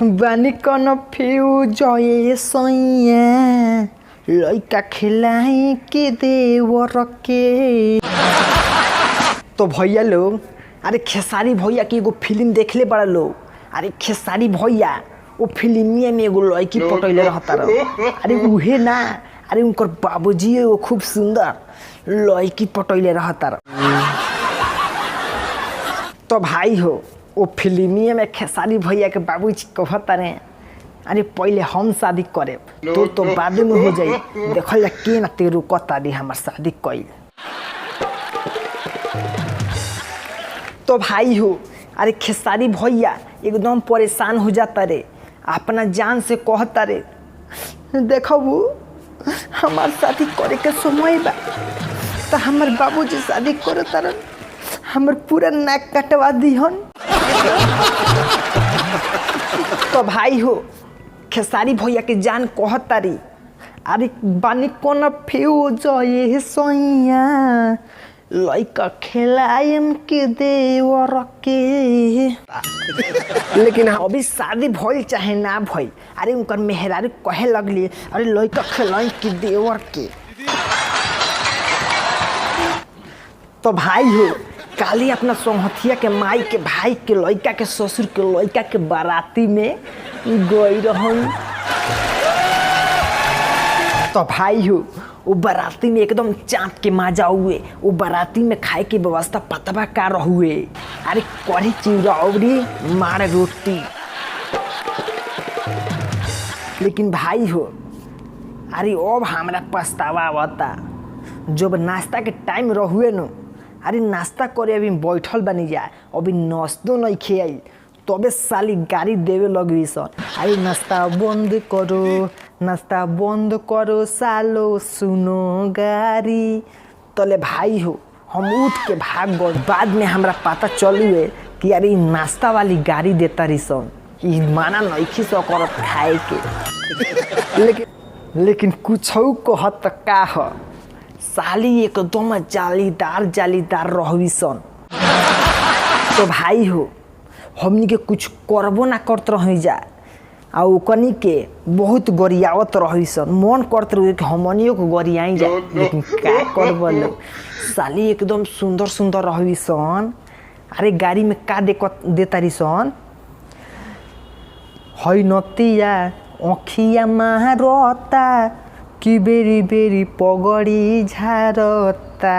बानी कौन फ्यूज ये सैया लइका खिलाई के देवर के। तो भैया लोग, अरे खेसारी भैया की एगो फिल्म देखले बड़ा लोग। अरे खेसारी भैया वो फिल्मिया में एगो लड़की पटैले रहता रह। अरे उहे ना, अरे उनकर बाबूजी वो खूब सुंदर लड़की पटैले रहता रह। तो भाई हो वो फिल्मिया में खेसारी भैया के बाबूजी कहता रहे, अरे पहले हम शादी करे तो बाद में हो जाए, देखल जा के ना तेरू कता दी हमार शादी कइल। तो भाई हो, अरे खेसारी भैया एकदम परेशान हो जाता रे, अपना जान से कहता रे, देखो वो हमार शादी करे के समय बा, तो हमार बाबूजी शादी करे तरन हमार पूरा नाक कटवा दिहन। तो भाई हो खेसारी भैया के जान कहता रे, अरे बानी कौन फ्यूज ये सैया लइका खिलायम के देवर के। लेकिन अभी शादी भइल चाहे ना भइल, अरे उनकर मेहरारू कहे लगली, अरे लइका खिलायम के देवर के। तो भाई हो काली अपना सोहथिया के माई के भाई के लइका के ससुर के लइका के बाराती में गई रहन। तो भाई हो वो बाराती में एकदम चाँप के मजा हुए। वो बाराती में खाए की व्यवस्था पतवा का रहुए, अरे कढ़ी चिरौरी मार रोटी। लेकिन भाई हो अरे अब हमारा पछतावा आवता, जब नाश्ता के टाइम रहुए न, अरे नाश्ता करे अभी बैठल बनी जाए, अभी नाश्तो नहीं खेल तबे साली गाड़ी देवे लगी सन, अरे नाश्ता बंद करो, नाश्ता बंद करो सालो सुनो गाड़ी। तले भाई हो हम उठ के भाग गए। बाद में हमरा पता चलुए कि अरे नाश्ता वाली गाड़ी देता रही सन, ई माना नहीं सो करत खाए के। लेकिन कुछ को हद तक का ह साली एकदम जालीदार रही सन। तो भाई हो हमनी के कुछ करबो ना करत रही जा, आ ओकनी के बहुत गरियावत रही सन, मन करत रहे कि हमनियो को गरियाई जा। लेकिन का करबो लोग, साली एकदम सुंदर रही सन। अरे गाड़ी में का देता रही सन, हई नतिया अखिया मारता कि बेरी बेरी पगड़ी झारता।